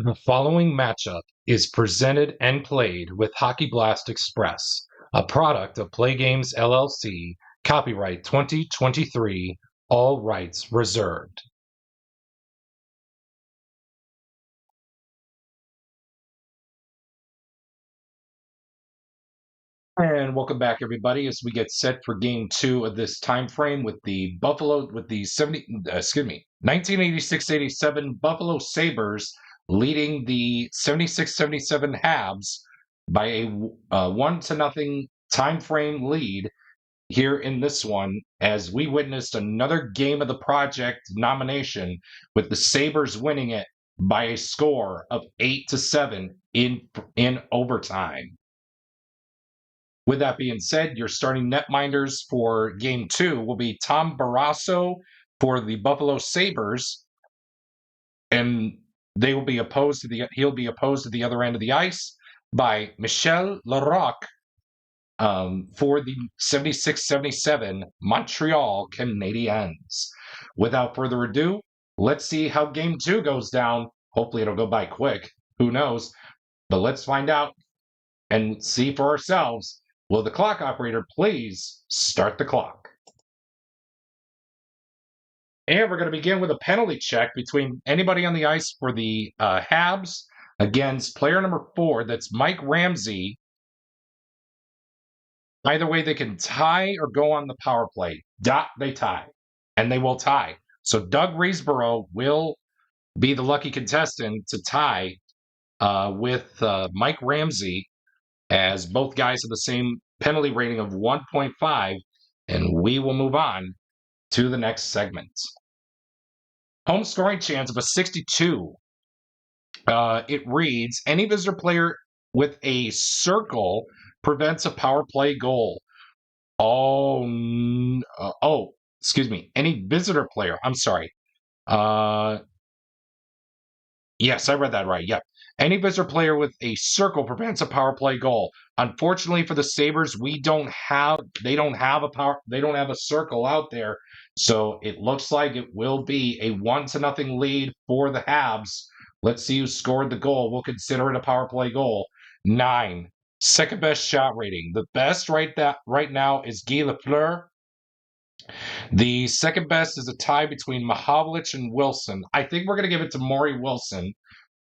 The following matchup is presented and played with Hockey Blast Express, a product of PLAAY Games LLC, copyright 2023, all rights reserved. And welcome back, everybody, as we get set for Game 2 of this time frame with the 1986-87 Buffalo Sabres leading the 76-77 Habs by a 1-0 time frame lead here in this one, as we witnessed another game of the project nomination with the Sabres winning it by a score of 8-7 in overtime. With that being said, your starting netminders for Game 2 will be Tom Barrasso for the Buffalo Sabres, and he'll be opposed to the other end of the ice by Michel Larocque for the 76-77 Montreal Canadiens. Without further ado, let's see how Game 2 goes down. Hopefully it'll go by quick. Who knows? But let's find out and see for ourselves. Will the clock operator please start the clock? And we're going to begin with a penalty check between anybody on the ice for the Habs against player number 4. That's Mike Ramsey. Either way, they can tie or go on the power play. They tie, and they will tie. So Doug Reesborough will be the lucky contestant to tie with Mike Ramsey, as both guys have the same penalty rating of 1.5, and we will move on to the next segment. Home scoring chance of a 62. It reads, any visitor player with a circle prevents a power play goal. Excuse me. Any visitor player. I'm sorry. Yes, I read that right. Yep. Any visitor player with a circle prevents a power play goal. Unfortunately for the Sabres, they don't have a circle out there. So it looks like it will be a 1-0 lead for the Habs. Let's see who scored the goal. We'll consider it a power play goal. 9. Second best shot rating. The best right now is Guy Lafleur. The second best is a tie between Mahovlich and Wilson. I think we're going to give it to Maury Wilson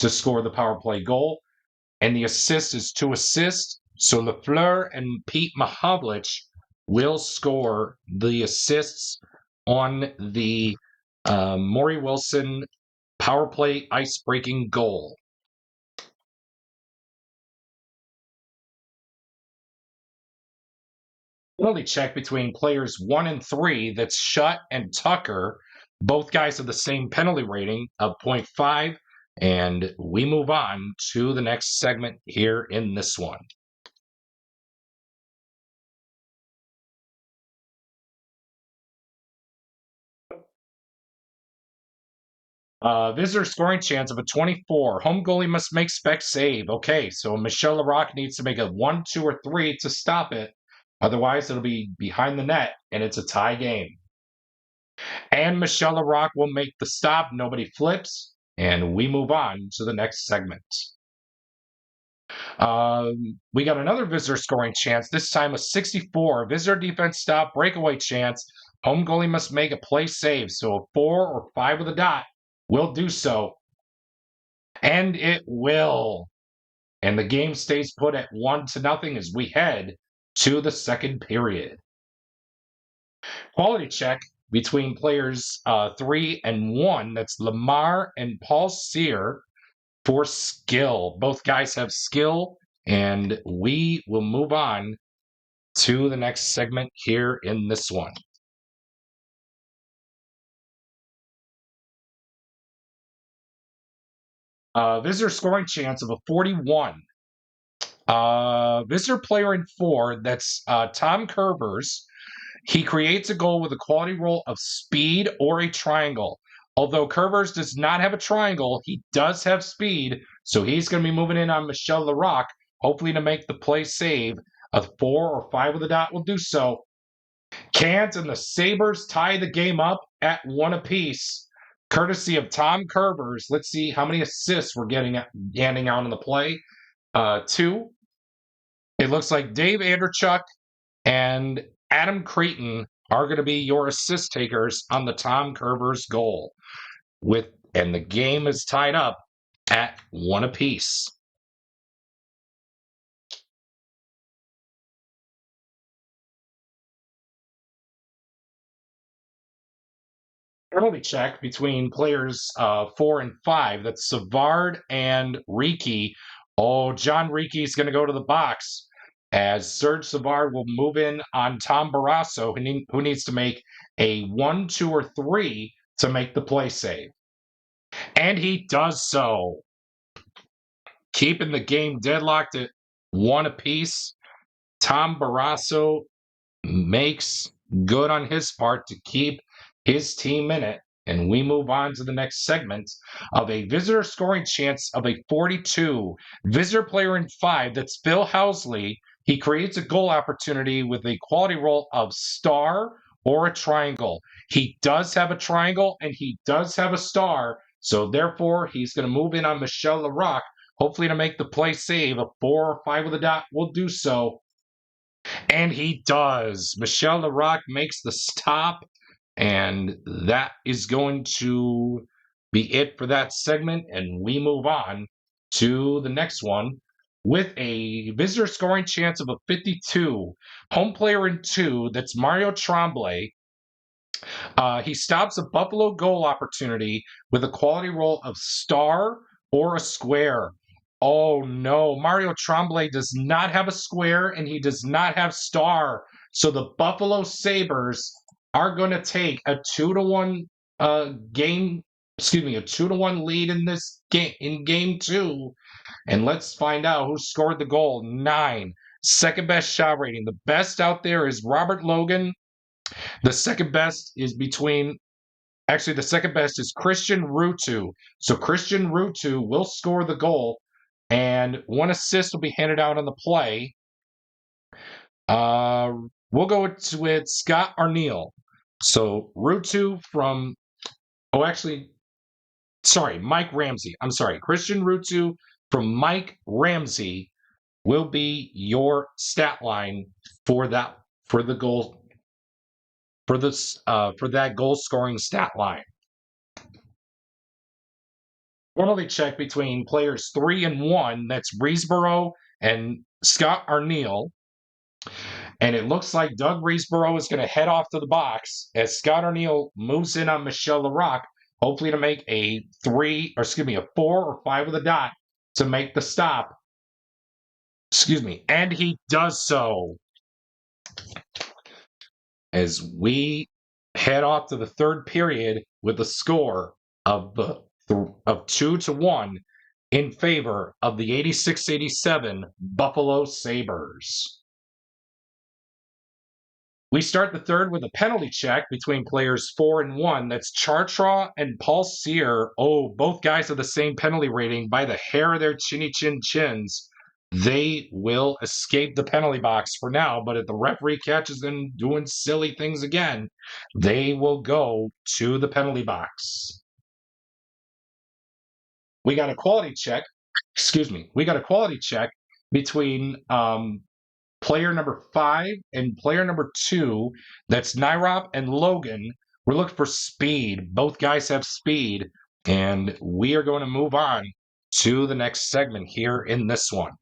to score the power play goal. And the assist is 2 assists. So Lafleur and Pete Mahovlich will score the assists on the Maury Wilson power play ice-breaking goal. Penalty check between players 1 and 3. That's Shutt and Tucker. Both guys have the same penalty rating of 0.5. And we move on to the next segment here in this one. Visitor scoring chance of a 24. Home goalie must make spec save. Okay, so Michel Larocque needs to make a 1, 2, or 3 to stop it. Otherwise, it'll be behind the net, and it's a tie game. And Michel Larocque will make the stop. Nobody flips. And we move on to the next segment. We got another visitor scoring chance, this time a 64. Visitor defense stop, breakaway chance. Home goalie must make a play save. So a 4 or 5 with a dot will do so. And it will. And the game stays put at 1-0 as we head to the second period. Quality check between players 3 and 1. That's Lamar and Paul Sear for skill. Both guys have skill, and we will move on to the next segment here in this one. Visitor scoring chance of a 41. Visitor player in 4, that's Tom Kerbers. He creates a goal with a quality roll of speed or a triangle. Although Kerbers does not have a triangle, he does have speed, so he's going to be moving in on Michel Larocque, hopefully to make the play save. A 4 or 5 with a dot will do so. Can't, and the Sabres tie the game up at 1 apiece. courtesy of Tom Kervers. Let's see how many assists we're handing out in the play. 2. It looks like Dave Anderchuk and Adam Creighton are going to be your assist takers on the Tom Kervers goal. And the game is tied up at 1 apiece. Penalty check between players 4 and 5. That's Savard and Riki. Oh, John Riki is going to go to the box as Serge Savard will move in on Tom Barrasso, who needs to make a 1, 2, or 3 to make the play save. And he does so, keeping the game deadlocked at 1 apiece. Tom Barrasso makes good on his part to keep his team in it. And we move on to the next segment of a visitor scoring chance of a 42. Visitor player in 5, that's Phil Housley. He creates a goal opportunity with a quality roll of star or a triangle. He does have a triangle and he does have a star. So therefore, he's going to move in on Michel Larocque, hopefully to make the play save. A 4 or 5 with a dot will do so. And he does. Michel Larocque makes the stop. And that is going to be it for that segment. And we move on to the next one with a visitor scoring chance of a 52. Home player in 2, that's Mario Tremblay. He stops a Buffalo goal opportunity with a quality roll of star or a square. Oh no, Mario Tremblay does not have a square and he does not have star. So the Buffalo Sabres are going to take a 2-1 game, excuse me, a 2-1 lead in this game, in game 2. And let's find out who scored the goal. 9. Second best shot rating. The best out there is Robert Logan. The second best is the second best is Christian Ruutu. So Christian Ruutu will score the goal, and 1 assist will be handed out on the play. We'll go with Scott Arniel. So Ruutu from, Mike Ramsey. I'm sorry, Christian Ruutu from Mike Ramsey will be your stat line for that goal scoring stat line. Penalty check between players 3 and 1. That's Riesborough and Scott Arniel. And it looks like Doug Riesborough is going to head off to the box as Scott Arniel moves in on Michel Larocque, hopefully to make a 4 or 5 with a dot to make the stop. And he does so. As we head off to the third period with a score of 2-1 in favor of the 86-87 Buffalo Sabres. We start the third with a penalty check between players 4 and 1. That's Chartraw and Paul Cyr. Oh, both guys have the same penalty rating by the hair of their chinny chin chins. They will escape the penalty box for now, but if the referee catches them doing silly things again, they will go to the penalty box. We got a quality check. We got a quality check between player number 5 and player number 2. That's Nyrop and Logan. We're looking for speed. Both guys have speed. And we are going to move on to the next segment here in this one.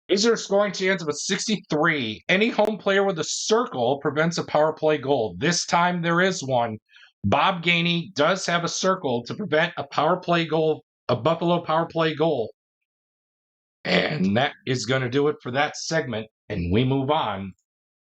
Is there a scoring chance of a 63? Any home player with a circle prevents a power play goal. This time there is one. Bob Gainey does have a circle to prevent a Buffalo power play goal. And that is going to do it for that segment. And we move on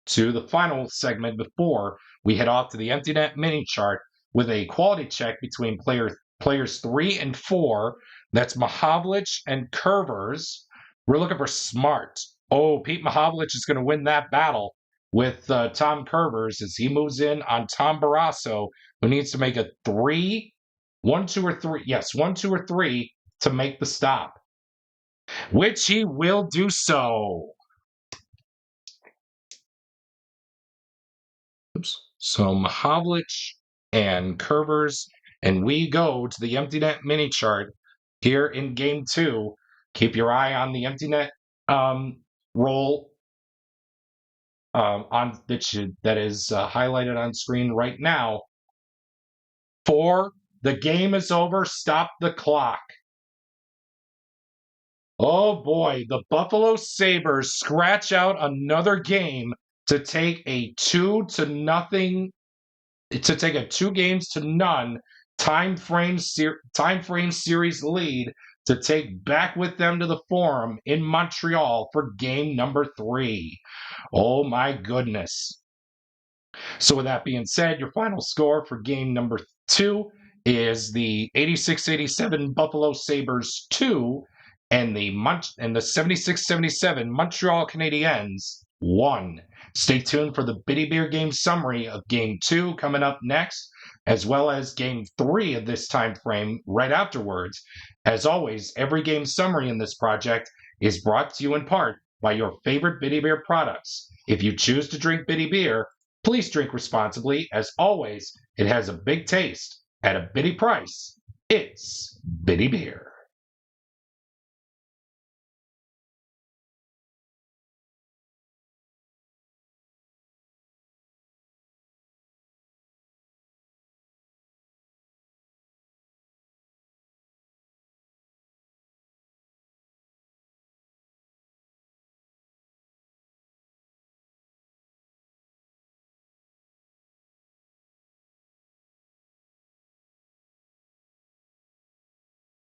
to the final segment before we head off to the empty net mini chart with a quality check between players 3 and 4. That's Mahovlich and Kervers. We're looking for smart. Oh, Pete Mahovlich is going to win that battle with Tom Kervers as he moves in on Tom Barrasso, who needs to make a 1, 2, or 3 to make the stop, which he will do so. So Mahavlich and Curvers, and we go to the empty net mini chart here in game 2. Keep your eye on the empty net roll on that is highlighted on screen right now. 4, the game is over. Stop the clock. Oh boy, the Buffalo Sabres scratch out another game to take a 2-0 to take a 2-0 time frame series lead to take back with them to the Forum in Montreal for game number 3. Oh my goodness. So with that being said, your final score for game number 2 is the 86-87 Buffalo Sabres 2 and the 76-77 Montreal Canadiens 1. Stay tuned for the Bitty Beer game summary of game 2 coming up next, as well as game 3 of this time frame right afterwards. As always, every game summary in this project is brought to you in part by your favorite Bitty Beer products. If you choose to drink Bitty Beer, please drink responsibly. As always, it has a big taste at a bitty price. It's Bitty Beer.